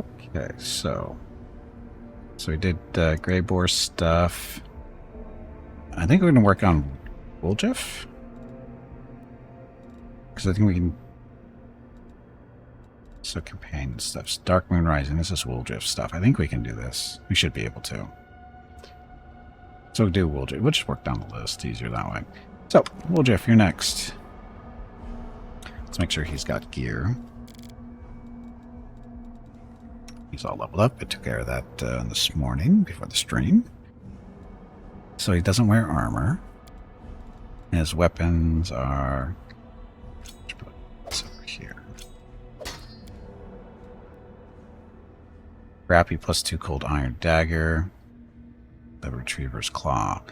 Okay, so we did Grey Boar stuff. I think we're going to work on Wooljeff. Because I think we can... So companion stuff. Dark Moon Rising. This is Wooljeff stuff. I think we can do this. We should be able to. So we'll do Wooljeff. We'll just work down the list. Easier that way. So, Wooljeff, you're next. Let's make sure he's got gear. He's all leveled up. I took care of that this morning before the stream. So he doesn't wear armor. His weapons are... Let's put this over here. Scrappy +2 cold iron dagger. The retriever's claw.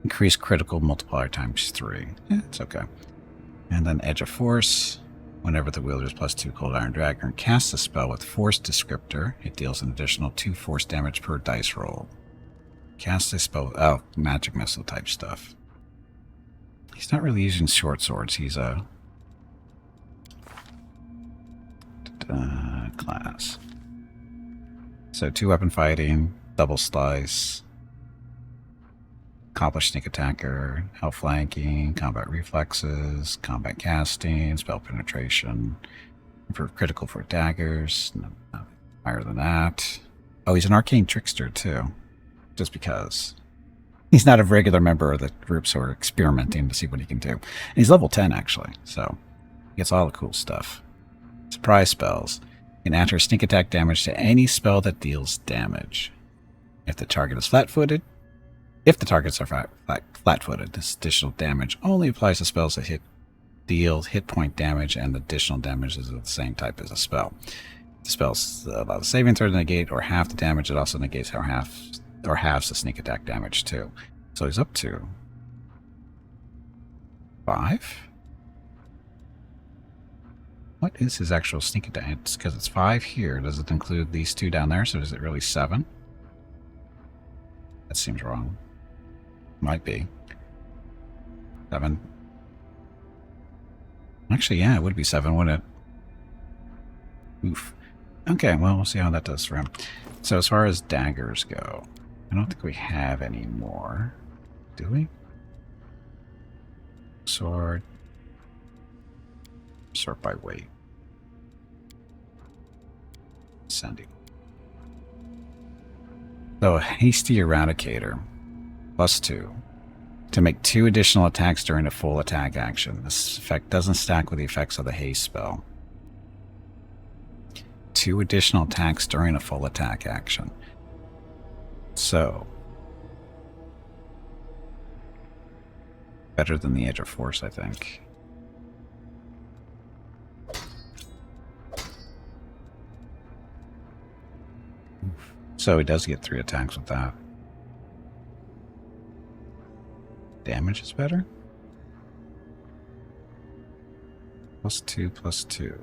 Increase critical multiplier ×3. Yeah, it's okay. And then Edge of Force. Whenever the wielder's +2 cold iron dagger casts a spell with Force descriptor, it deals an additional 2 force damage per dice roll. Cast a spell... Oh, magic missile type stuff. He's not really using short swords. He's a... class. So 2 weapon fighting, double slice, accomplished sneak attacker, outflanking, combat reflexes, combat casting, spell penetration, for critical for daggers, not higher than that. Oh, he's an arcane trickster too, just because. He's not a regular member of the group, so we're experimenting to see what he can do. And he's level 10 actually, so he gets all the cool stuff. Surprise spells. You can enter sneak attack damage to any spell that deals damage. If the target is flat-footed, if the targets are flat-footed, this additional damage only applies to spells that deal hit point damage, and the additional damage is of the same type as a spell. If the spells allow the saving throw to negate or half the damage, it also negates or halves the sneak attack damage too. So he's up to 5. What is his actual sneak attack? It's because it's 5 here. Does it include these 2 down there? So is it really 7? That seems wrong. Might be. 7. Actually, yeah, it would be 7, wouldn't it? Oof. Okay, well, we'll see how that does for him. So as far as daggers go, I don't think we have any more. Do we? Sword. Sort by weight. Sending. So a hasty eradicator. +2. To make 2 additional attacks during a full attack action. This effect doesn't stack with the effects of the haste spell. 2 additional attacks during a full attack action. So. Better than the Edge of Force, I think. So he does get 3 attacks with that. Damage is better? +2, +2.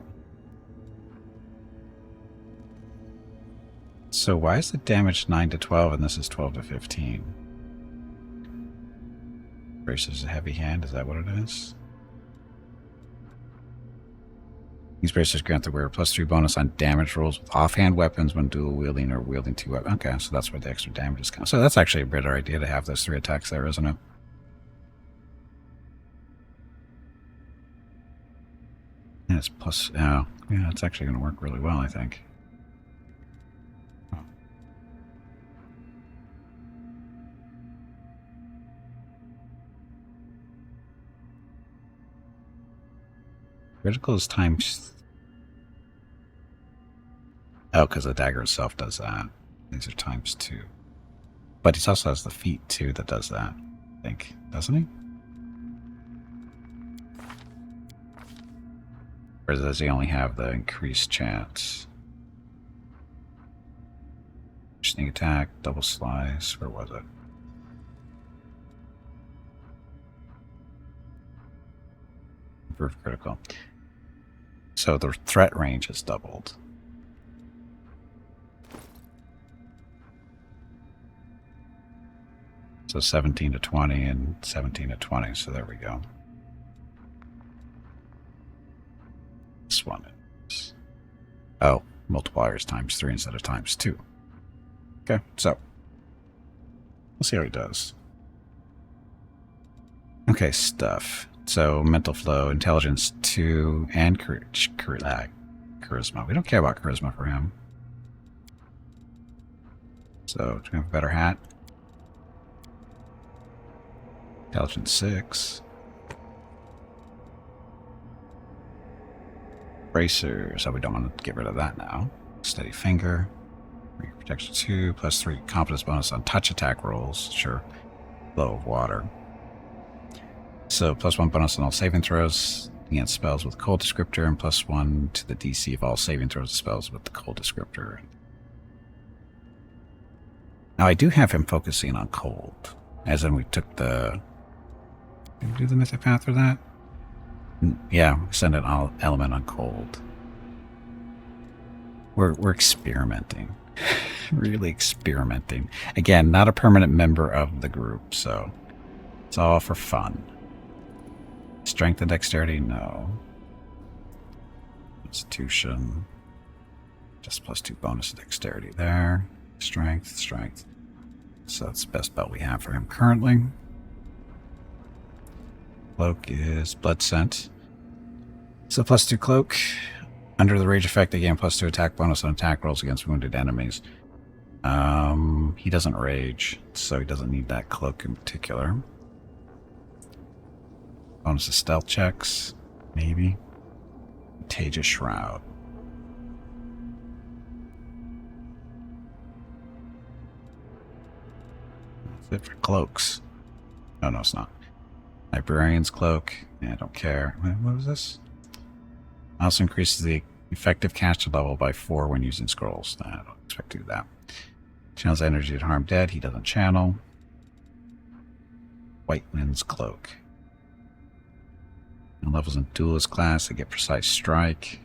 So why is the damage 9 to 12 and this is 12 to 15? Braces a heavy hand, is that what it is? These braces grant the wearer +3 bonus on damage rolls with offhand weapons when dual wielding or wielding 2 weapons. Okay, so that's where the extra damage is coming. So that's actually a better idea to have those 3 attacks there, isn't it? Yeah, it's plus... Oh, yeah, it's actually going to work really well, I think. Oh. Critical is times... Oh, because the dagger itself does that. These are ×2. But he also has the feat, too, that does that. I think. Doesn't he? Or does he only have the increased chance? Sneak attack, double slice. Where was it? Improved critical. So the threat range is doubled. So 17 to 20 and 17 to 20. So there we go. This one is... Oh, multiplier is ×3 instead of ×2. Okay, so let's see how he does. Okay, stuff. So mental flow, intelligence 2, and charisma. We don't care about charisma for him. So do we have a better hat? Intelligence 6. Bracers. So we don't want to get rid of that now. Steady finger. Protection 2, +3 confidence bonus on touch attack rolls. Sure. Flow of water. So +1 bonus on all saving throws against spells with cold descriptor, and +1 to the DC of all saving throws spells with the cold descriptor. Now I do have him focusing on cold, as in we took the... Did we do the mythic path for that? Yeah, send an element on cold. We're experimenting. Really experimenting. Again, not a permanent member of the group, so it's all for fun. Strength and dexterity, no. Constitution. Just +2 bonus to dexterity there. Strength. So that's the best belt we have for him currently. Cloak is blood scent. So +2 cloak. Under the rage effect, again, +2 attack bonus on attack rolls against wounded enemies. He doesn't rage, so he doesn't need that cloak in particular. Bonus to stealth checks, maybe. Contagious Shroud. That's it for cloaks. Oh, no, it's not. Librarian's Cloak. Yeah, I don't care. What was this? Also increases the effective caster level by 4 when using scrolls. I don't expect to do that. Channels energy to harm dead. He doesn't channel. White Wind's Cloak. And levels in Duelist class, they get Precise Strike.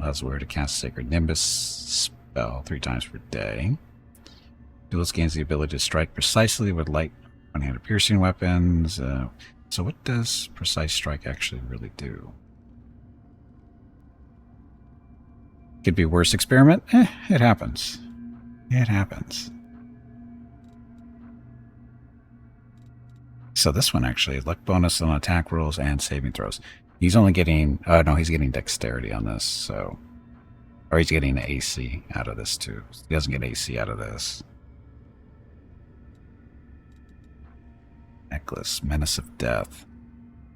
Allows the wearer to cast Sacred Nimbus spell 3 times per day. Duelist gains the ability to strike precisely with light one-handed piercing weapons. So what does Precise Strike actually really do? Could be worse experiment. It happens. It happens. So this one actually, luck bonus on attack rolls and saving throws. He's only getting, no, he's getting dexterity on this, so. Or he's getting AC out of this too. He doesn't get AC out of this. Necklace, Menace of Death.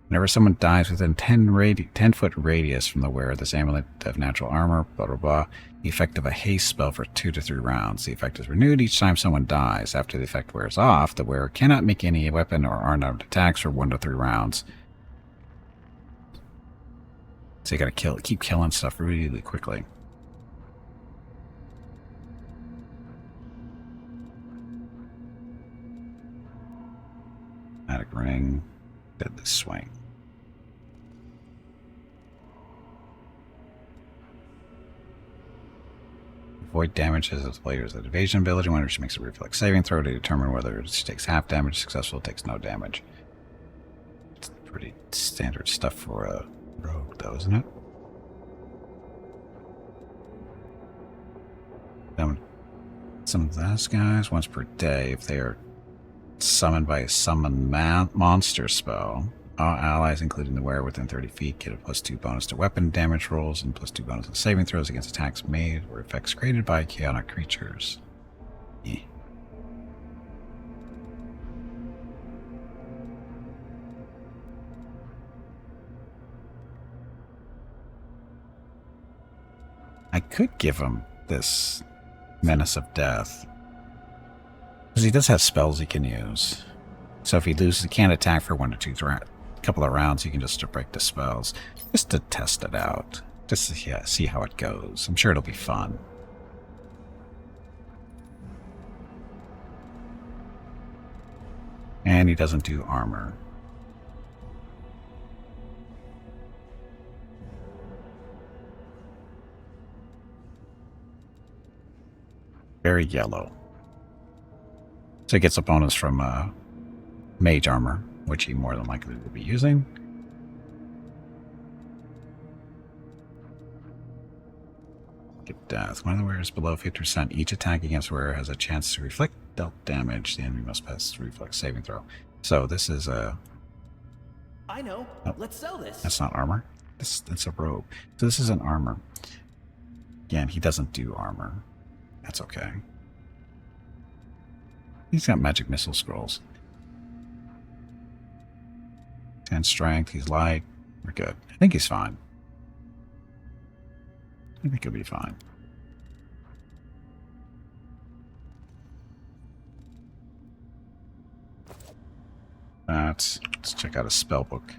Whenever someone dies within 10-foot radius from the wearer of this amulet of natural armor, blah, blah, blah, the effect of a haste spell for 2 to 3 rounds. The effect is renewed each time someone dies. After the effect wears off, the wearer cannot make any weapon or unarmed attacks for 1 to 3 rounds. So you gotta keep killing stuff really quickly. Automatic ring. Deadly swing. Avoid damage as the player's evasion ability whenever she makes a reflex saving throw to determine whether she takes half damage. Successful takes no damage. It's pretty standard stuff for a rogue, though, isn't it? Some of those guys once per day if they are summoned by a summoned monster spell. All allies, including the wearer within 30 feet, get a +2 bonus to weapon damage rolls and +2 bonus to saving throws against attacks made or effects created by chaotic creatures. Yeah. I could give him this Menace of Death, because he does have spells he can use. So if he loses, he can't attack for 1 to 2 couple of rounds, you can just break the spells. Just to test it out. Just to see how it goes. I'm sure it'll be fun. And he doesn't do armor. Very yellow. So he gets a bonus from mage armor, which he more than likely will be using. Get death. One of the wearers below 50%. Each attack against wearer has a chance to reflect dealt damage. The enemy must pass reflex saving throw. So this is a... I know. Oh, let's sell this. That's not armor. It's a robe. So this is an armor. Again, he doesn't do armor. That's okay. He's got magic missile scrolls. 10 strength. He's light. We're good. I think he's fine. I think he'll be fine. Let's check out his spell book.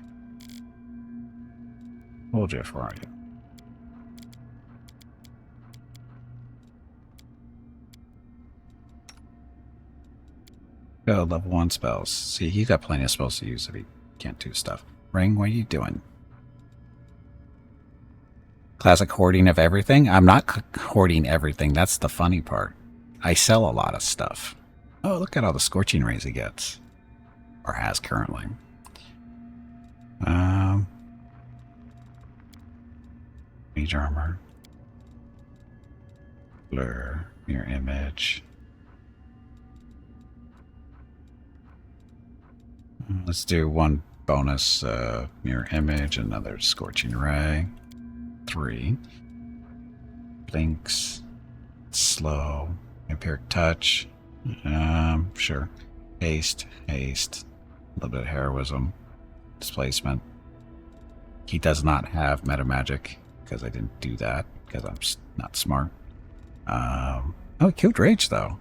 Oh, Jeff, where are you? Go, level 1 spells. See, he's got plenty of spells to use if he can't do stuff. Ring, what are you doing? Classic hoarding of everything? I'm not hoarding everything. That's the funny part. I sell a lot of stuff. Oh, look at all the scorching rays he gets. Or has currently. Mage armor. Blur. Mirror image. Let's do one bonus mirror image, another scorching ray. 3. Blinks. Slow. Vampiric touch. Sure. Haste. Haste. A little bit of heroism. Displacement. He does not have meta magic because I didn't do that because I'm not smart. Oh, he killed rage though.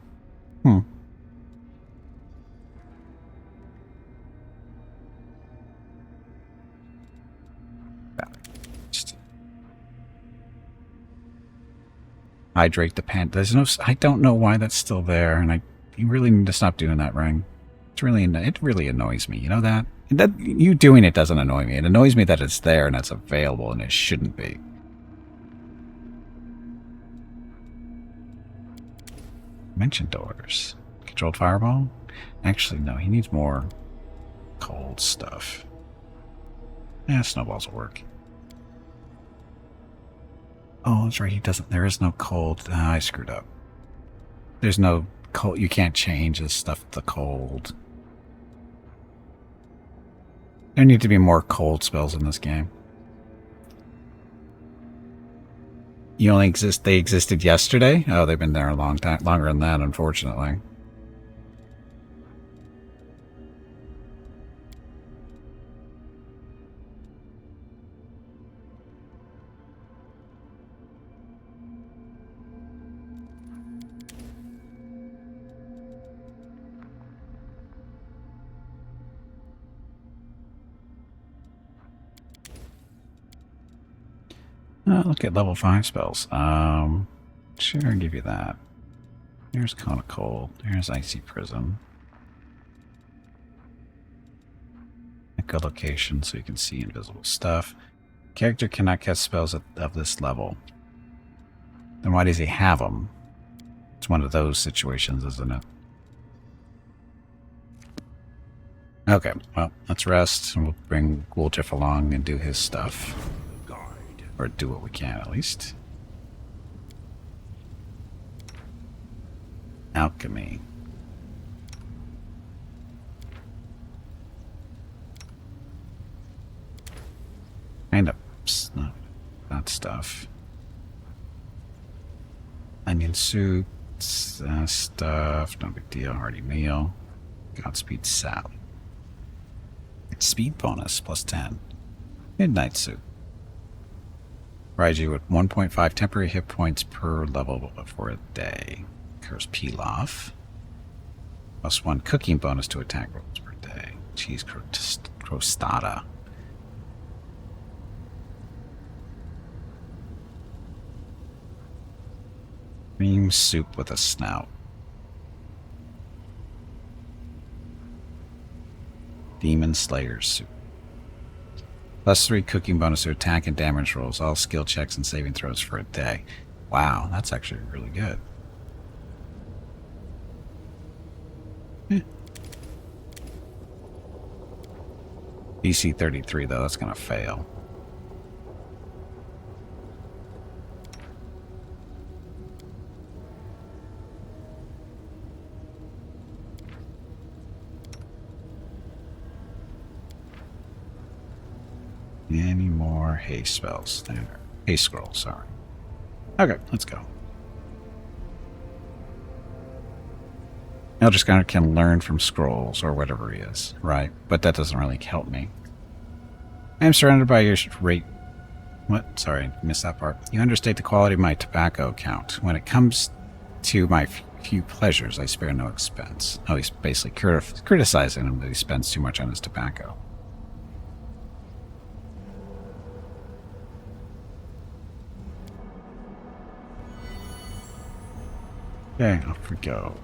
Hydrate the pan. There's no. I don't know why that's still there, and you really need to stop doing that, Ring. It really annoys me. You know that? You doing it doesn't annoy me. It annoys me that it's there and it's available, and it shouldn't be. Mention doors. Controlled fireball. Actually, no. He needs more cold stuff. Yeah, snowballs will work. Oh, that's right. He doesn't. There is no cold. I screwed up. There's no cold. You can't change this stuff to cold. There need to be more cold spells in this game. You only exist. They existed yesterday. Oh, they've been there a long time, longer than that, unfortunately. Look at level 5 spells. Sure, I'll give you that. Here's Cone of Cold. Here's Icy Prison. Echolocation, so you can see invisible stuff. Character cannot cast spells of this level. Then why does he have them? It's one of those situations, isn't it? Okay, well, let's rest, and we'll bring Ghoul-Jiff along and do his stuff. Or do what we can, at least. Alchemy. Kind of not stuff. Onion soup, stuff, no big deal. Hearty meal. Godspeed salad. Speed bonus, +10. Midnight soup. Provides you with 1.5 temporary hit points per level for a day. Curse Pilaf. +1 cooking bonus to attack rolls per day. Cheese crostata. Cream soup with a snout. Demon Slayer soup. +3 cooking bonus to attack and damage rolls, all skill checks and saving throws for a day. Wow, that's actually really good. DC 33 though, that's gonna fail. any more haste spells there. Haste scrolls, sorry. Okay, let's go. Eldritch Gunner can learn from scrolls or whatever he is, right? But that doesn't really help me. I am surrounded by your rate. What? Sorry, missed that part. You understate the quality of my tobacco account. When it comes to my few pleasures, I spare no expense. Oh, he's basically criticizing him that he spends too much on his tobacco. Okay, off we go.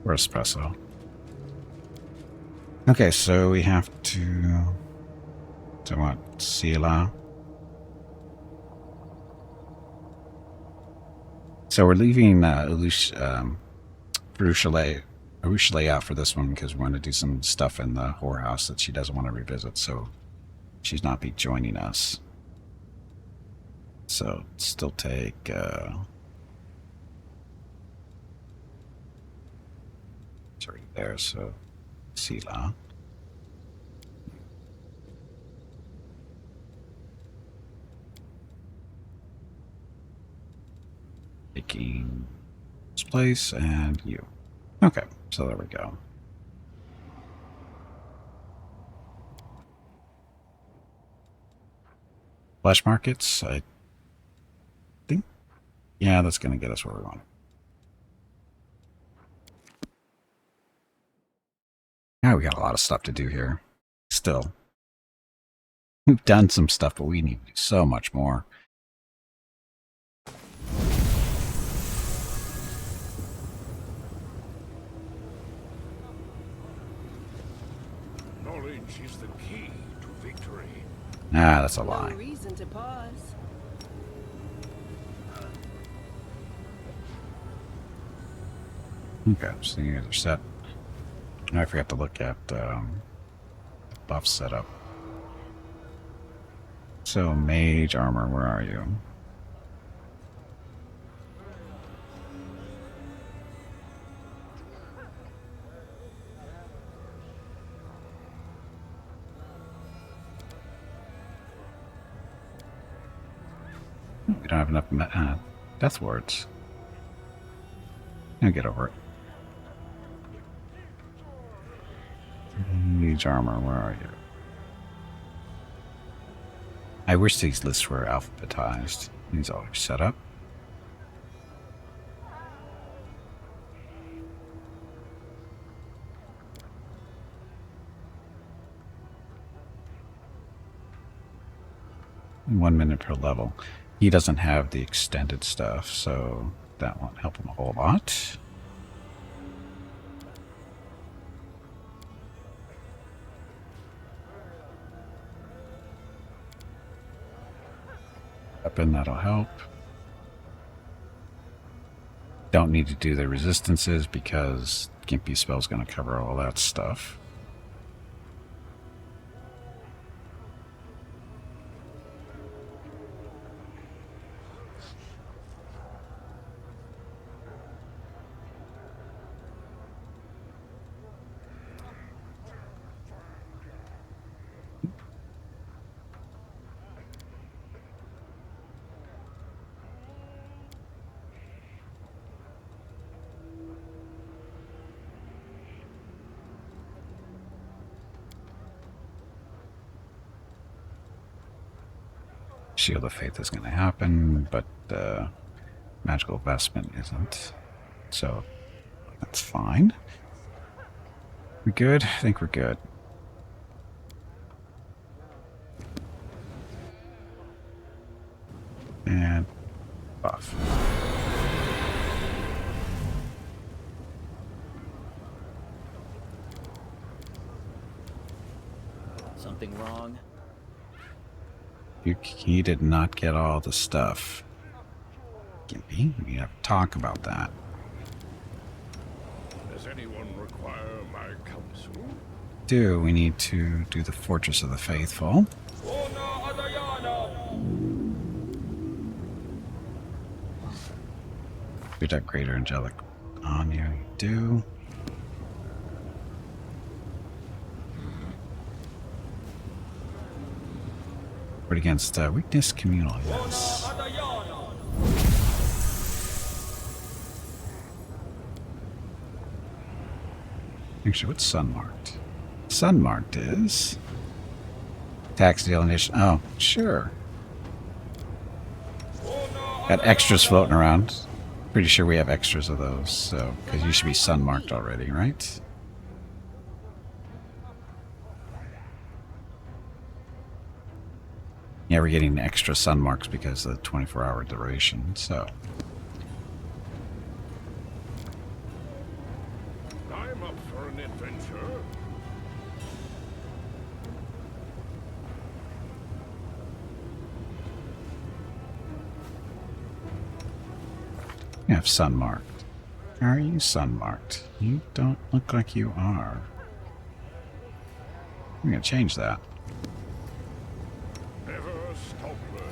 Or espresso. Okay, so we have to what? Sila. So we're leaving Urushalei out for this one because we want to do some stuff in the whorehouse that she doesn't want to revisit, so she's not be joining us. So still take it's already there, so Sila. Taking this place and you. Okay, so there we go. Flesh markets, I think. Yeah, that's going to get us where we want. Now we got a lot of stuff to do here. Still. We've done some stuff, but we need to do so much more. Knowledge is the key to victory. Ah, that's a lie. No reason to pause. Okay, so you guys are set. I forgot to look at buff setup. So, mage armor, where are you? We don't have enough death wards. I'll get over it. Mage armor, where are you? I wish these lists were alphabetized. These all are set up. And 1 minute per level. He doesn't have the extended stuff, so that won't help him a whole lot. Weapon, that'll help. Don't need to do the resistances because Gimpy spell's going to cover all that stuff. Shield of Faith is going to happen, but Magical Vestment isn't. So that's fine. We good? I think we're good. And buff. Something wrong? He did not get all the stuff. Gimpy, we have to talk about that. Does anyone require my counsel? We need to do the Fortress of the Faithful. You have greater angelic on you. You do. But against weakness, communal. Yes. Actually, what's sun marked? Sun marked is tax deal initiative. Oh, sure. Got extras floating around. Pretty sure we have extras of those, so because you should be sun marked already, right? Yeah, we're getting extra sun marks because of the 24-hour duration, so. I'm up for an adventure. You have sun marked. Are you sun marked? You don't look like you are. I'm going to change that. Never stop learning.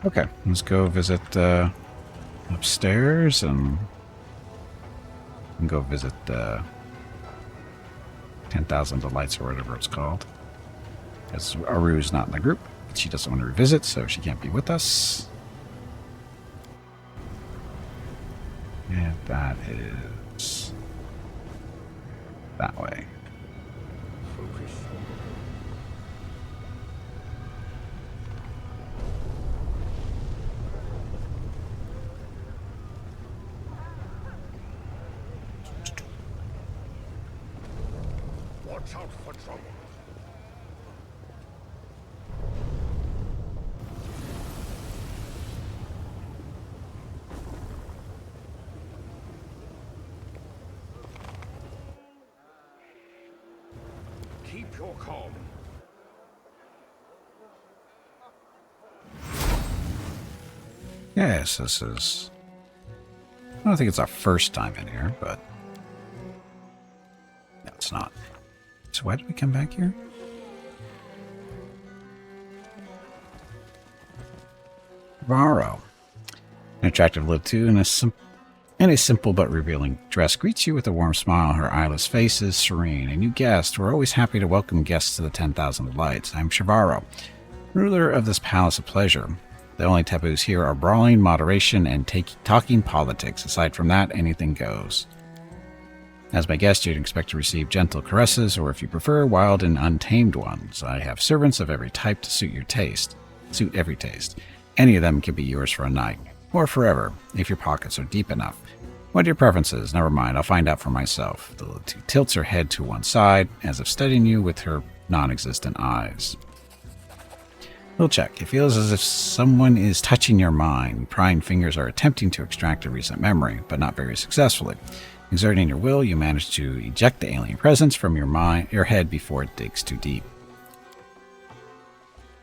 Okay, let's go visit upstairs and go visit 10,000 Delights or whatever it's called. Because Aru's not in the group. She doesn't want to revisit, so she can't be with us. And that is that way. Focus. Watch out for trouble. Keep your calm. Yes, this is... I don't think it's our first time in here, but... No, it's not. So why did we come back here? Varro. An attractive little two in a simple but revealing dress greets you with a warm smile. Her eyeless face is serene. A new guest. We're always happy to welcome guests to the 10,000 Lights. I'm Shivaro, ruler of this palace of pleasure. The only taboos here are brawling, moderation, and talking politics. Aside from that, anything goes. As my guest, you'd expect to receive gentle caresses, or if you prefer, wild and untamed ones. I have servants of every type to suit every taste. Any of them can be yours for a night, or forever, if your pockets are deep enough. What are your preferences? Never mind, I'll find out for myself. The little two tilts her head to one side, as if studying you with her non-existent eyes. We'll check. It feels as if someone is touching your mind. Prying fingers are attempting to extract a recent memory, but not very successfully. Exerting your will, you manage to eject the alien presence from your head before it digs too deep.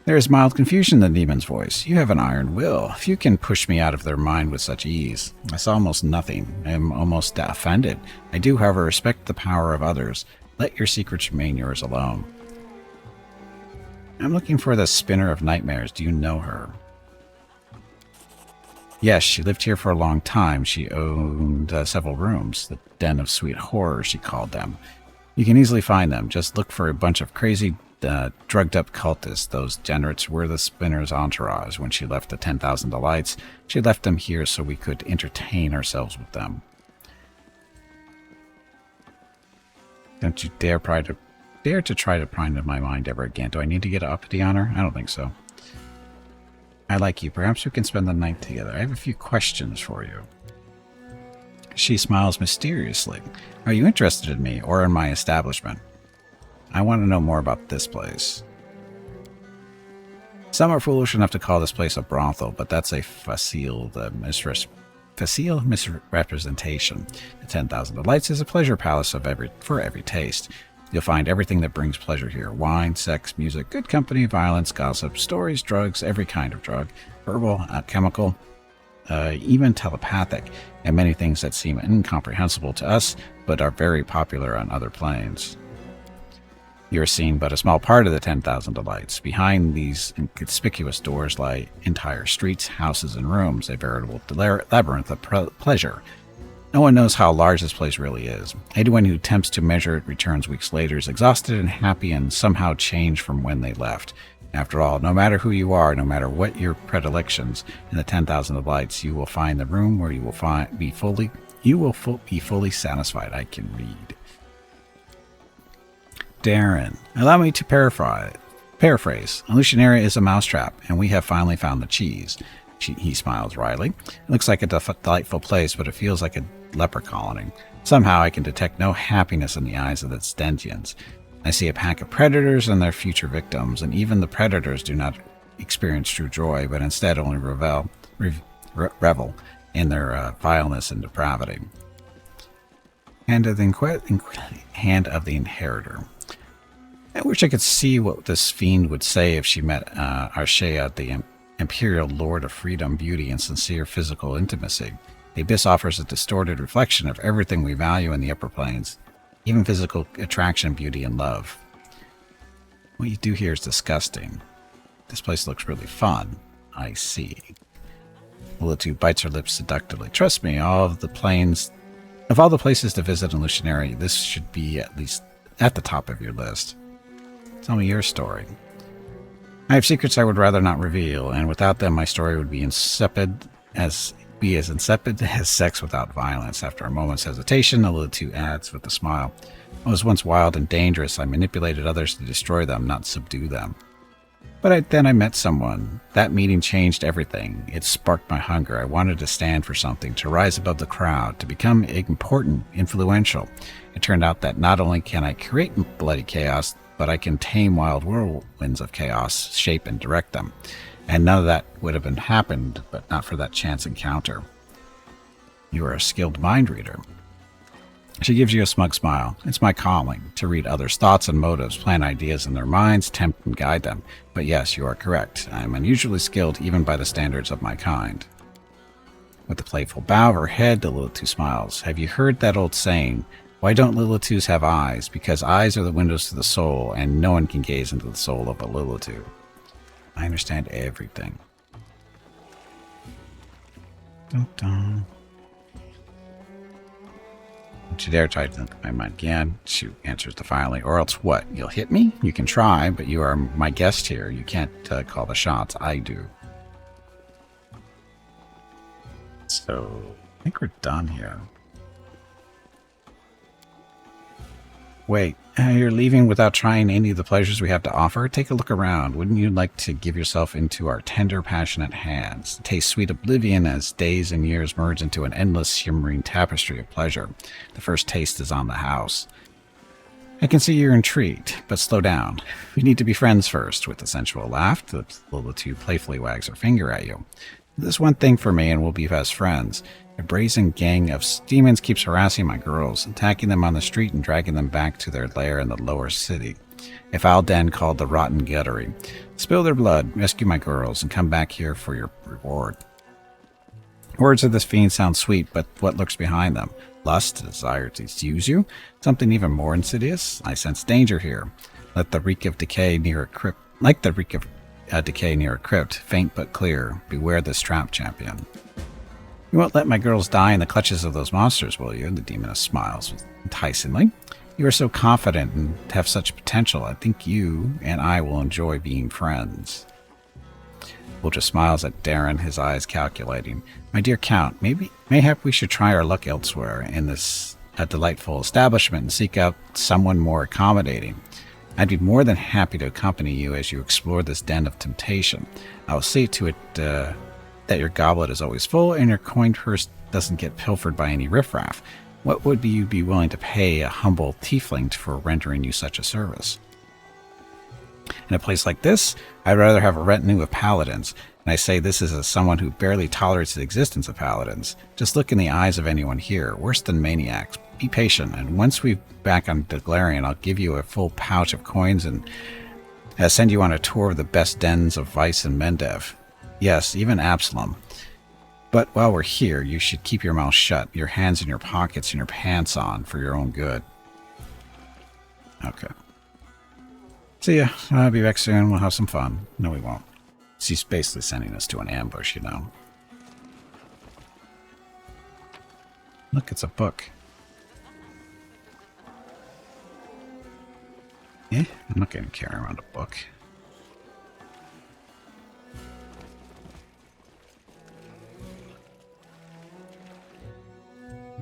There is mild confusion in the demon's voice. You have an iron will. Few can push me out of their mind with such ease. I saw almost nothing. I am almost offended. I do, however, respect the power of others. Let your secrets remain yours alone. I'm looking for the Spinner of Nightmares. Do you know her? Yes, she lived here for a long time. She owned several rooms. The Den of Sweet Horror, she called them. You can easily find them. Just look for a bunch of crazy, drugged-up cultists. Those degenerates were the Spinner's entourage. When she left the 10,000 Delights, she left them here so we could entertain ourselves with them. Don't you dare to try to pry into my mind ever again. Do I need to get uppity on her? I don't think so. I like you. Perhaps we can spend the night together. I have a few questions for you. She smiles mysteriously. Are you interested in me or in my establishment? I want to know more about this place. Some are foolish enough to call this place a brothel, but that's a facile misrepresentation. The 10,000 Delights is a pleasure palace for every taste. You'll find everything that brings pleasure here. Wine, sex, music, good company, violence, gossip, stories, drugs, every kind of drug, herbal, chemical, even telepathic, and many things that seem incomprehensible to us, but are very popular on other planes. You are seeing but a small part of the 10,000 delights. Behind these inconspicuous doors lie entire streets, houses, and rooms, a veritable labyrinth of pleasure. No one knows how large this place really is. Anyone who attempts to measure it returns weeks later is exhausted and happy and somehow changed from when they left. After all, no matter who you are, no matter what your predilections, in the 10,000 delights, you will find the room where you will be fully satisfied. I can read. Darren, allow me to paraphrase. Illusionaria is a mousetrap, and we have finally found the cheese. He smiles wryly. It looks like a delightful place, but it feels like a leper colony. Somehow I can detect no happiness in the eyes of the Stendians. I see a pack of predators and their future victims, and even the predators do not experience true joy, but instead only revel in their vileness and depravity. Hand of the Inheritor. I wish I could see what this fiend would say if she met Arshea, the Imperial Lord of Freedom, Beauty, and sincere physical intimacy. The Abyss offers a distorted reflection of everything we value in the upper planes, even physical attraction, beauty, and love. What you do here is disgusting. This place looks really fun. I see. Lilith bites her lips seductively. Trust me, of all the places to visit in Illusionary, this should be at least at the top of your list. Tell me your story. I have secrets I would rather not reveal, and without them my story would be as insipid as sex without violence. After a moment's hesitation, Lilith adds with a smile. I was once wild and dangerous. I manipulated others to destroy them, not subdue them. But then I met someone. That meeting changed everything. It sparked my hunger. I wanted to stand for something, to rise above the crowd, to become important, influential. It turned out that not only can I create bloody chaos, but I can tame wild whirlwinds of chaos, shape and direct them. And none of that would have happened, but not for that chance encounter. You are a skilled mind reader. She gives you a smug smile. It's my calling, to read others' thoughts and motives, plant ideas in their minds, tempt and guide them. But yes, you are correct. I am unusually skilled even by the standards of my kind. With a playful bow of her head, the Lilith smiles. Have you heard that old saying? Why don't Lilithus have eyes? Because eyes are the windows to the soul, and no one can gaze into the soul of a Lilithu. I understand everything. Dun dun. Don't you dare try to think my mind again. She answers defiantly. Or else what? You'll hit me? You can try, but you are my guest here. You can't call the shots. I do. So, I think we're done here. Wait, you're leaving without trying any of the pleasures we have to offer? Take a look around. Wouldn't you like to give yourself into our tender, passionate hands? Taste sweet oblivion as days and years merge into an endless, shimmering tapestry of pleasure. The first taste is on the house. I can see you're intrigued, but slow down. We need to be friends first. With a sensual laugh, the Lilith playfully wags her finger at you. This one thing for me and we'll be best friends. A brazen gang of demons keeps harassing my girls, attacking them on the street and dragging them back to their lair in the lower city. A foul den called the Rotten Guttery. Spill their blood, rescue my girls, and come back here for your reward. Words of this fiend sound sweet, but what lurks behind them? Lust, desire to use you? Something even more insidious? I sense danger here. Like the reek of decay near a crypt, faint but clear. Beware this trap, champion. You won't let my girls die in the clutches of those monsters, will you? The demoness smiles enticingly. You are so confident and have such potential. I think you and I will enjoy being friends. Wilger smiles at Darren, his eyes calculating. My dear Count, mayhap we should try our luck elsewhere in this delightful establishment and seek out someone more accommodating. I'd be more than happy to accompany you as you explore this den of temptation. I will see to it that your goblet is always full and your coin purse doesn't get pilfered by any riffraff. What would you be willing to pay a humble tiefling for rendering you such a service? In a place like this, I'd rather have a retinue of paladins, and I say this as someone who barely tolerates the existence of paladins. Just look in the eyes of anyone here, worse than maniacs. Be patient, and once we're back on Deglarian, I'll give you a full pouch of coins and send you on a tour of the best dens of vice in Mendev. Yes, even Absalom. But while we're here, you should keep your mouth shut, your hands in your pockets, and your pants on for your own good. Okay. See ya. I'll be back soon. We'll have some fun. No, we won't. She's basically sending us to an ambush, you know. Look, it's a book. Eh? I'm not going to carry around a book.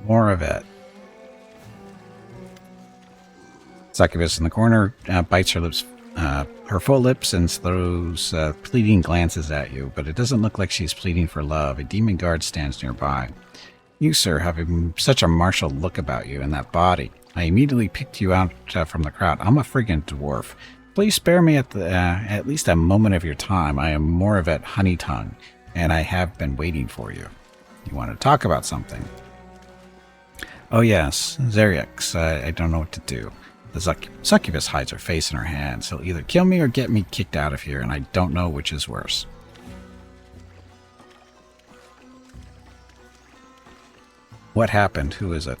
More of it. Succubus in the corner bites her lips, her full lips, and throws pleading glances at you, but it doesn't look like she's pleading for love. A demon guard stands nearby. You, sir, have such a martial look about you and that body. I immediately picked you out from the crowd. I'm a friggin' dwarf. Please spare me at least a moment of your time. I am more of at honey tongue, and I have been waiting for you. You want to talk about something? Oh yes, Zerix. I don't know what to do. The succubus hides her face in her hands. He'll either kill me or get me kicked out of here, and I don't know which is worse. What happened? Who is it?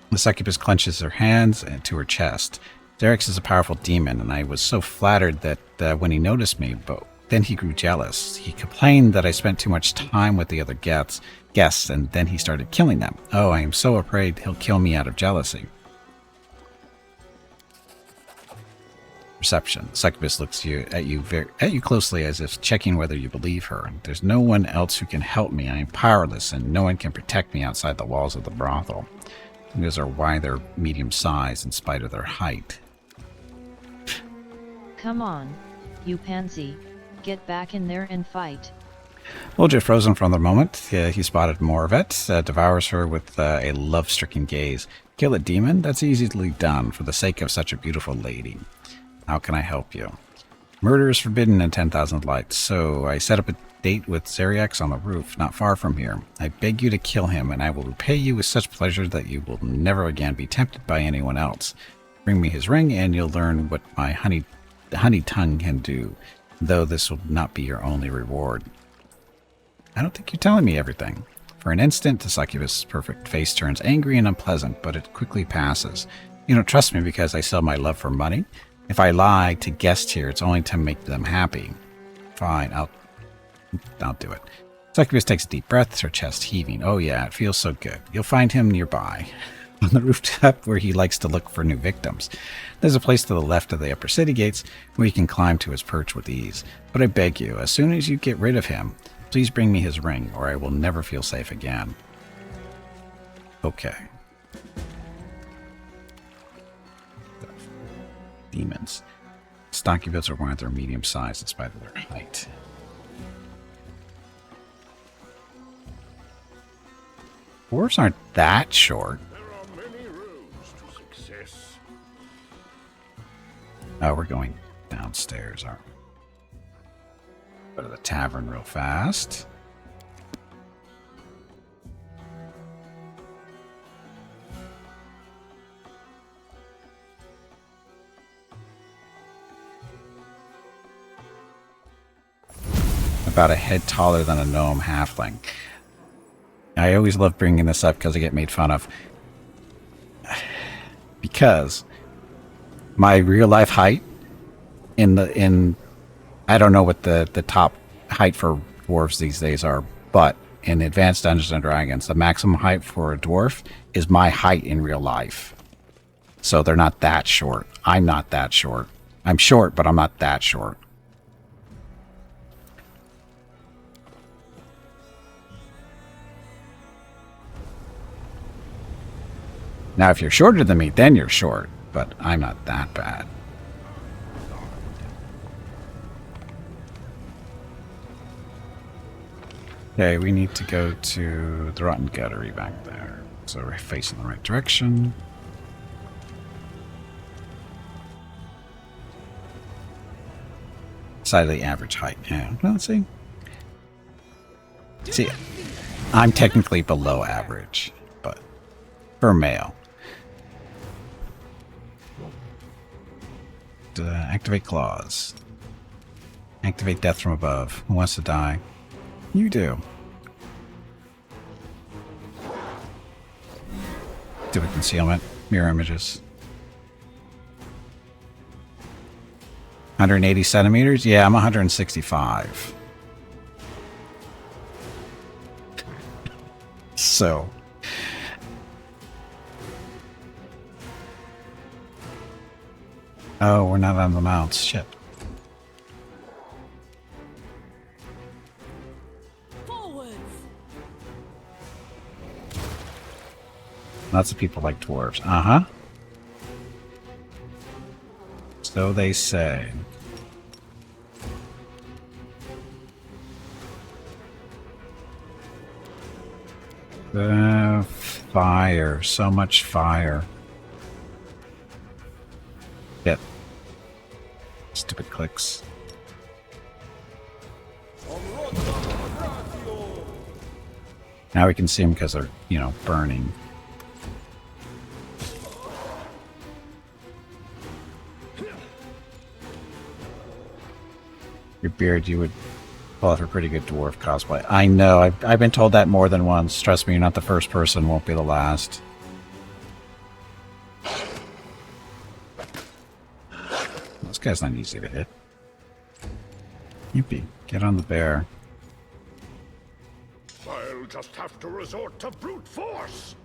The succubus clenches her hands to her chest. Zerix is a powerful demon, and I was so flattered that when he noticed me, but then he grew jealous. He complained that I spent too much time with the other guests, and then he started killing them. Oh, I am so afraid he'll kill me out of jealousy. Perception. The succubus looks at you closely as if checking whether you believe her. There's no one else who can help me. I am powerless, and no one can protect me outside the walls of the brothel. These are why they're medium size in spite of their height. Come on, you pansy. Get back in there and fight. Olja, frozen for the moment, he spotted more of it, devours her with a love-stricken gaze. Kill a demon? That's easily done for the sake of such a beautiful lady. How can I help you? Murder is forbidden in 10,000 Lights, so I set up a date with Zerix on the roof, not far from here. I beg you to kill him, and I will repay you with such pleasure that you will never again be tempted by anyone else. Bring me his ring, and you'll learn what my honey tongue can do, though this will not be your only reward. I don't think you're telling me everything. For an instant, the succubus' perfect face turns angry and unpleasant, but it quickly passes. You don't trust me because I sell my love for money? If I lie to guests here, it's only to make them happy. Fine, I'll do it. Succubus takes a deep breath, her chest heaving. Oh yeah, it feels so good. You'll find him nearby, on the rooftop where he likes to look for new victims. There's a place to the left of the upper city gates where you can climb to his perch with ease. But I beg you, as soon as you get rid of him, please bring me his ring, or I will never feel safe again. Okay. Demons. Stockybills are one of their medium size in spite of their height. Dwarves aren't that short. There are many roads to success. Oh, we're going downstairs, aren't we? Go to the tavern real fast. About a head taller than a gnome halfling. I always love bringing this up because I get made fun of. Because my real life height in I don't know what the top height for dwarves these days are, but in Advanced Dungeons and Dragons, the maximum height for a dwarf is my height in real life. So they're not that short. I'm not that short. I'm short, but I'm not that short. Now, if you're shorter than me, then you're short, but I'm not that bad. Okay, we need to go to the Rotten Guttery back there. So we're facing the right direction. Slightly average height. Yeah, well, let's see. See, I'm technically below average, but for a male. Activate claws. Activate death from above. Who wants to die? You do. Stupid concealment. Mirror images. 180 centimeters? Yeah, I'm 165. So. Oh, we're not on the mounts. Shit. Forwards. Lots of people like dwarves. Uh-huh. So they say. Fire. So much fire. Yep. Stupid clicks. Now we can see them because they're, you know, burning. Your beard, you would pull off a pretty good dwarf cosplay. I know. I've been told that more than once. Trust me, you're not the first person. Won't be the last. This guy's not easy to hit. Gimpy, get on the bear. I'll just have to resort to brute force.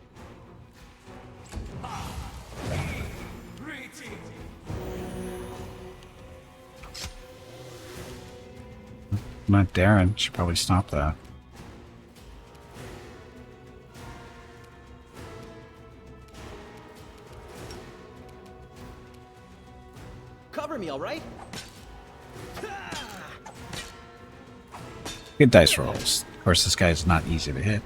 Not Darren. Should probably stop that. Cover me, all right? Good dice rolls. Of course, this guy's not easy to hit.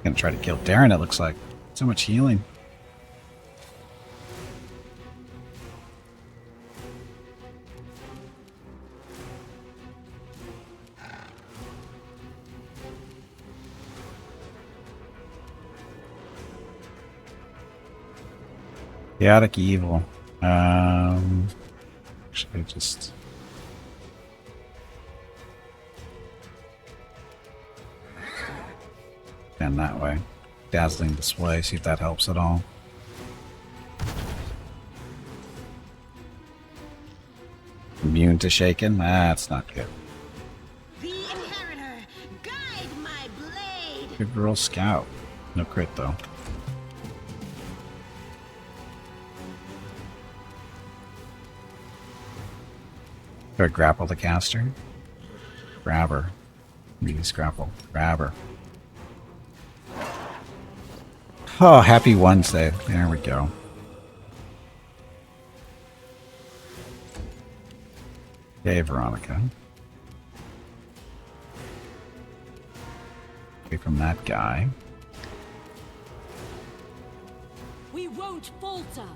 Gonna try to kill Darren, it looks like. So much healing. Chaotic evil. Actually, just stand that way. Dazzling display. See if that helps at all. Immune to shaken. That's not good. The inheritor, guide my blade. Good Girl Scout. No crit though. Do I grapple the caster? Grab her. Use grapple. Grab her. Oh, happy Wednesday. There we go. Okay, Veronica. Away from that guy. We won't falter.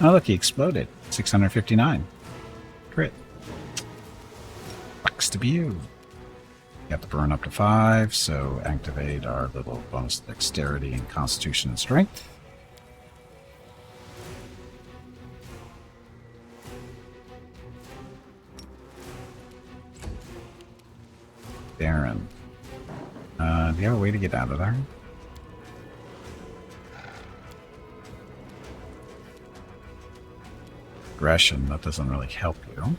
Oh, look, he exploded. 659. Crit. Bucks to be you. Got the burn up to 5, so activate our little bonus dexterity and constitution and strength. Darren. Do you have a way to get out of there? Aggression, that doesn't really help you.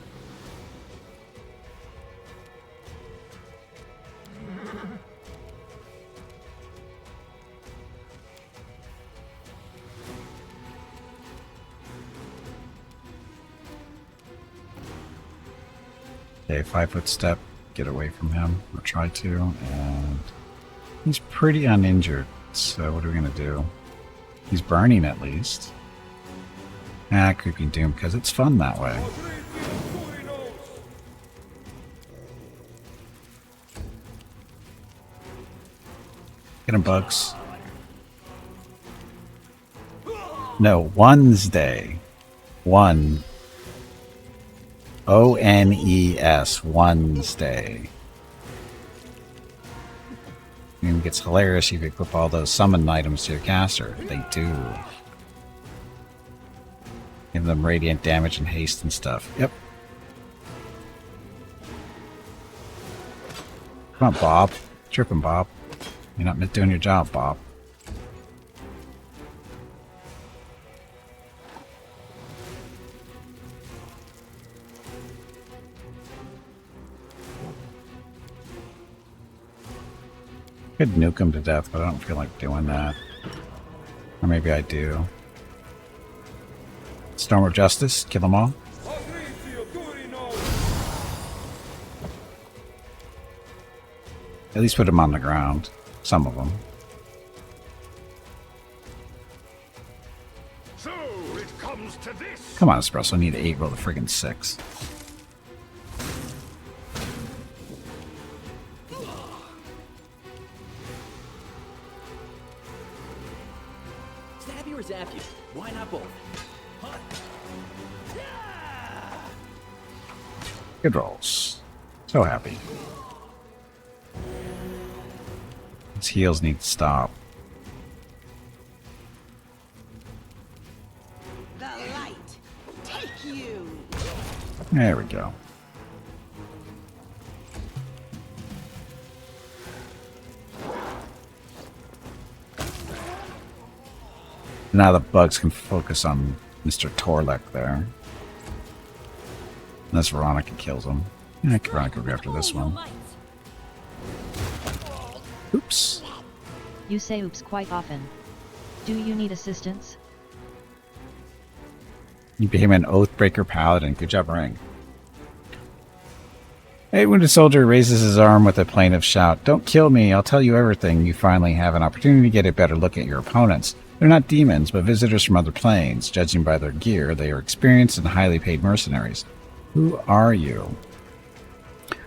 Okay, 5-foot step, get away from him, or try to, and he's pretty uninjured, so what are we gonna do? He's burning at least. Ah, Creeping Doom, because it's fun that way. Get him, Bugs. No, Wednesday. One. O-N-E-S. Wednesday. And it gets hilarious if you equip all those summon items to your caster. They do. Give them radiant damage and haste and stuff. Yep. Come on, Bob. Tripping, Bob. You're not doing your job, Bob. Could nuke him to death, but I don't feel like doing that. Or maybe I do. Storm of Justice, kill them all. At least put them on the ground. Some of them. So it comes to this. Come on, Espresso. I need 8, roll the friggin' 6. Stab you or zap you? Why not both? Huh? Good rolls. So happy. His heals need to stop. The light. Take you. There we go. Now the bugs can focus on Mr. Torlek there. Unless Veronica kills him. Yeah, Veronica will go after this one. Oops. You say oops quite often. Do you need assistance? You became an Oathbreaker Paladin. Good job, Ring. A wounded soldier raises his arm with a plaintive shout. Don't kill me, I'll tell you everything. You finally have an opportunity to get a better look at your opponents. They're not demons, but visitors from other planes. Judging by their gear, they are experienced and highly paid mercenaries. Who are you?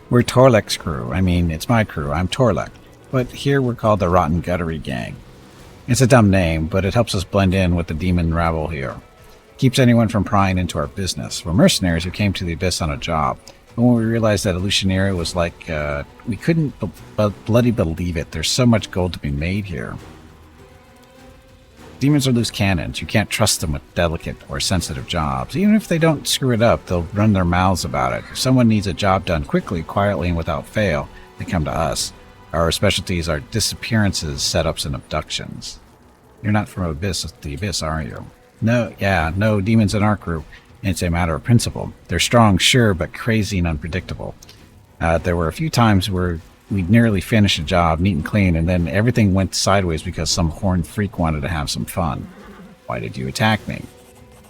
We're Torlek's crew. I mean, it's my crew. I'm Torlek. But here we're called the Rotten Guttery Gang. It's a dumb name, but it helps us blend in with the demon rabble here. Keeps anyone from prying into our business. We're mercenaries who came to the Abyss on a job. But when we realized that Illusionaria was like, we couldn't bloody believe it. There's so much gold to be made here. Demons are loose cannons. You can't trust them with delicate or sensitive jobs. Even if they don't screw it up, they'll run their mouths about it. If someone needs a job done quickly, quietly, and without fail, they come to us. Our specialties are disappearances, setups, and abductions. You're not from the Abyss, are you? No demons in our crew. It's a matter of principle. They're strong, sure, but crazy and unpredictable. There were a few times where we'd nearly finished a job neat and clean, and then everything went sideways because some horned freak wanted to have some fun. Why did you attack me?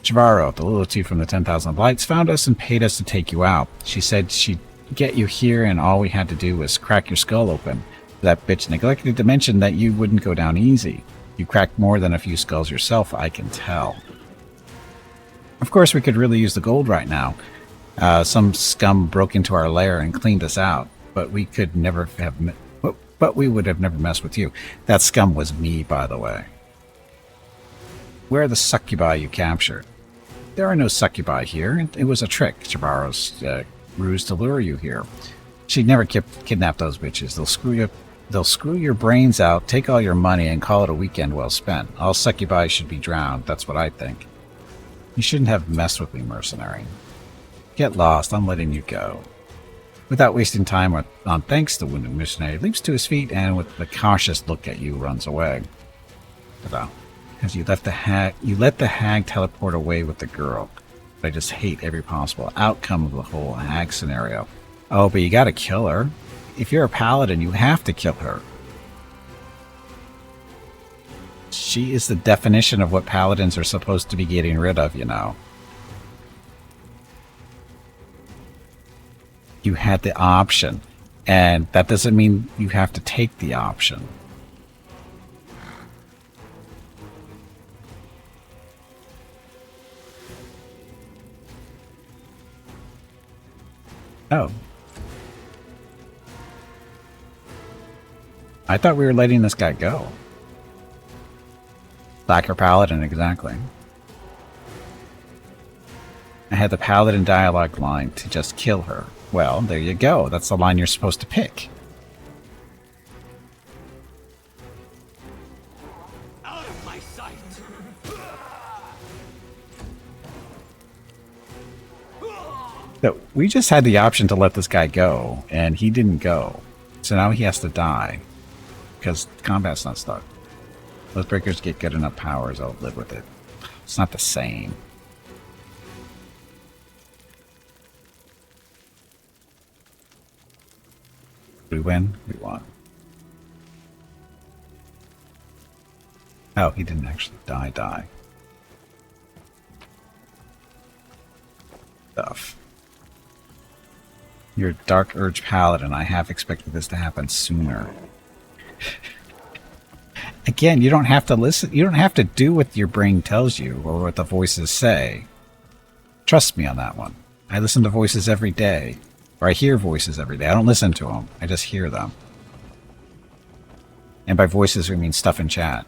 Chavaro, the little chief from the 10,000 Lights, found us and paid us to take you out. She said she'd get you here, and all we had to do was crack your skull open. That bitch neglected to mention that you wouldn't go down easy. You cracked more than a few skulls yourself, I can tell. Of course, we could really use the gold right now. Some scum broke into our lair and cleaned us out. But we could never have, but we would have never messed with you. That scum was me, by the way. Where are the succubi you captured? There are no succubi here. It was a trick, Chabaro's ruse to lure you here. She'd never kidnap those bitches. They'll screw your brains out, take all your money, and call it a weekend well spent. All succubi should be drowned. That's what I think. You shouldn't have messed with me, mercenary. Get lost. I'm letting you go. Without wasting time on thanks, the wounded missionary leaps to his feet and, with a cautious look at you, runs away. Because you let the hag teleport away with the girl. But I just hate every possible outcome of the whole hag scenario. Oh, but you gotta kill her. If you're a paladin, you have to kill her. She is the definition of what paladins are supposed to be getting rid of, you know. You had the option, and that doesn't mean you have to take the option. Oh. I thought we were letting this guy go. Blacker Paladin, exactly. I had the Paladin dialogue line to just kill her. Well, there you go. That's the line you're supposed to pick. Out of my sight! So we just had the option to let this guy go, and he didn't go. So now he has to die. Because combat's not stuck. Those breakers get good enough powers, I'll live with it. It's not the same. We win? We won. Oh, he didn't actually die. Stuff. You're Dark Urge Paladin. I have expected this to happen sooner. Again, you don't have to listen. You don't have to do what your brain tells you or what the voices say. Trust me on that one. I listen to voices every day. Or I hear voices every day. I don't listen to them. I just hear them. And by voices, we mean stuff in chat.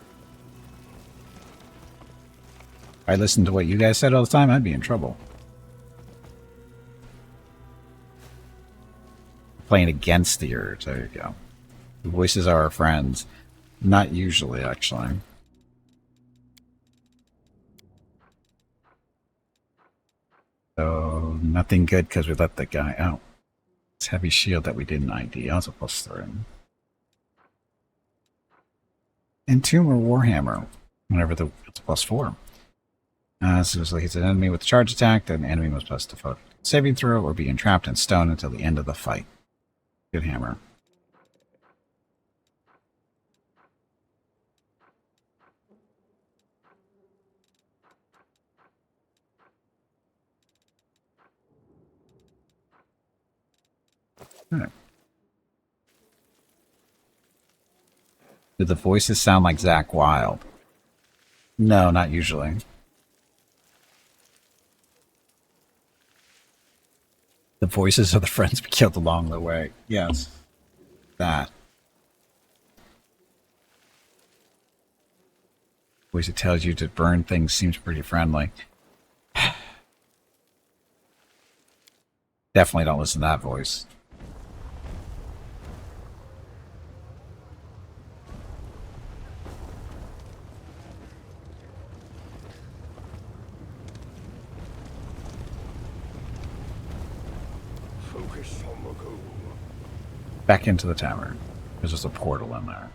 If I listened to what you guys said all the time, I'd be in trouble. Playing against the urge. There you go. The voices are our friends. Not usually, actually. So, nothing good because we let the guy out. It's heavy shield that we didn't ID. Also +3. Entomb or Warhammer. Whenever it's +4. So it's like it's an enemy with a charge attack, then the enemy must pass default saving throw or be entrapped in stone until the end of the fight. Good hammer. Right. Do the voices sound like Zach Wilde? No, not usually. The voices of the friends we killed along the way. Yes. That. Voice that tells you to burn things seems pretty friendly. Definitely don't listen to that voice. Focus on the goal. Back into the tavern. There's just a portal in there.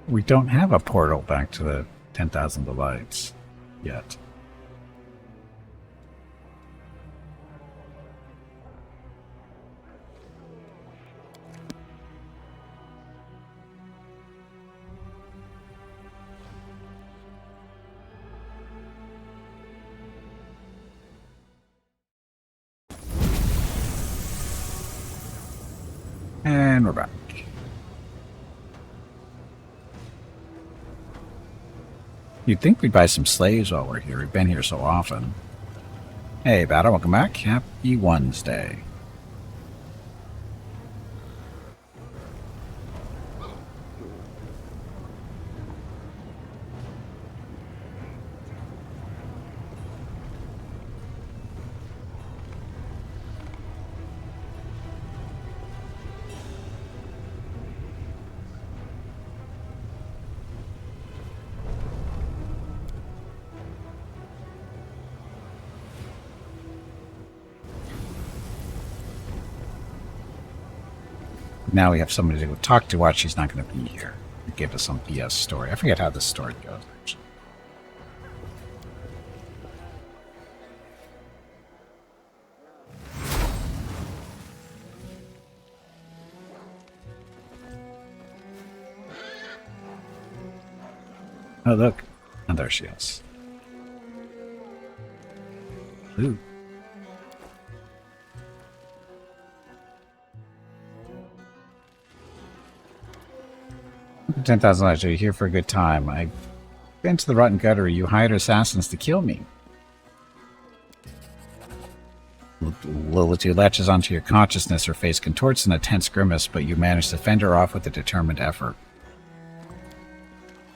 We don't have a portal back to the 10,000 Delights yet. And we're back. You'd think we'd buy some slaves while we're here. We've been here so often. Hey, Battle, welcome back. Happy Wednesday. Now we have somebody to go talk to while she's not going to be here. It gave us some BS story. I forget how this story goes, actually. Oh, look. Oh, there she is. Ooh. 10,000 lives. Are you here for a good time? I've been to the Rotten Gutter. You hired assassins to kill me. Lilith latches onto your consciousness. Her face contorts in a tense grimace, but you manage to fend her off with a determined effort.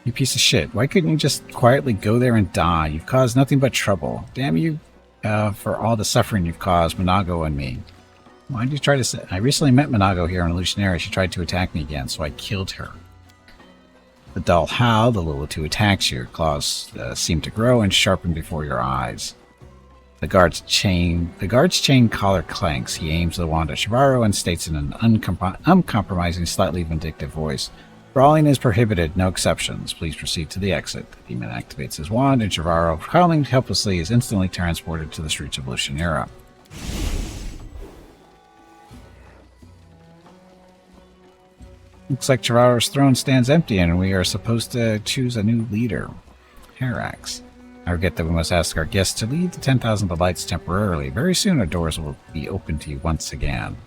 You piece of shit. Why couldn't you just quietly go there and die? You've caused nothing but trouble. Damn you for all the suffering you've caused, Monago and me. Why did you try to say? I recently met Minago here in Illusionary. She tried to attack me again, so I killed her. The dull howl, the Lilith attacks you. Your claws seem to grow and sharpen before your eyes. The guard's chain collar clanks. He aims the wand at Shivaro and states in an uncompromising, slightly vindictive voice, "Brawling is prohibited, no exceptions. Please proceed to the exit." The demon activates his wand, and Shivaro, howling helplessly, is instantly transported to the streets of Lucianera. Looks like Chivaro's throne stands empty, and we are supposed to choose a new leader. Herax. I forget that we must ask our guests to leave the 10,000 Delights temporarily. Very soon our doors will be open to you once again.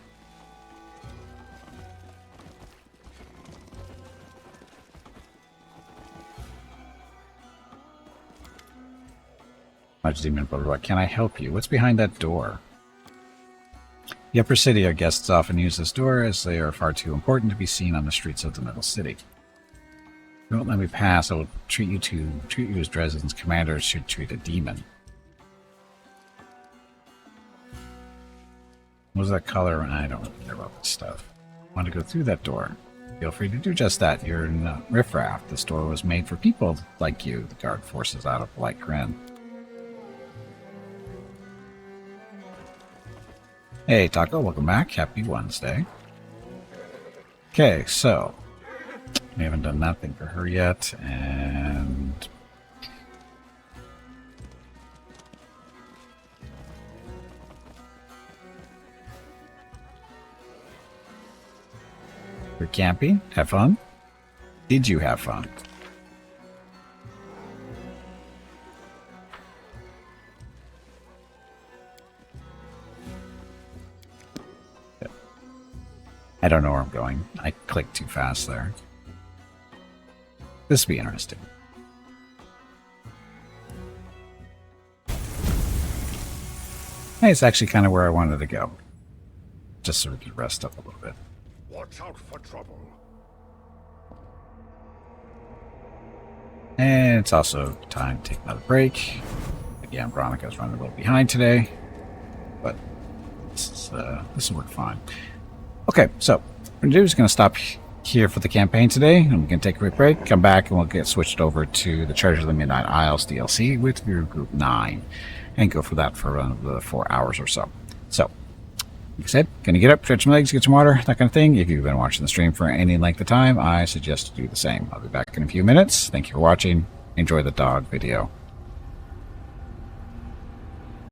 Much demon, blah, blah, blah. Can I help you? What's behind that door? The upper city, our guests often use this door as they are far too important to be seen on the streets of the middle city. If you don't let me pass, I will treat you as Dresden's commander should treat a demon. What was that color? I don't really care about this stuff. I want to go through that door. Feel free to do just that. You're in a riffraff. This door was made for people like you. The guard forces out a polite grin. Hey, Taco, welcome back. Happy Wednesday. Okay, so we haven't done that thing for her yet, and you're camping. Have fun. Did you have fun? I don't know where I'm going. I clicked too fast there. This will be interesting. Hey, it's actually kind of where I wanted to go. Just so we could rest up a little bit. Watch out for trouble. And it's also time to take another break. Again, Veronica's running a little behind today, but this will work fine. Okay, so what we're going to stop here for the campaign today, and we can take a quick break, come back, and we'll get switched over to the Treasure of the Midnight Isles DLC with Viewer Group 9, and go for that for another 4 hours or so. So, like I said, going to get up, stretch my legs, get some water, that kind of thing. If you've been watching the stream for any length of time, I suggest you do the same. I'll be back in a few minutes. Thank you for watching. Enjoy the dog video.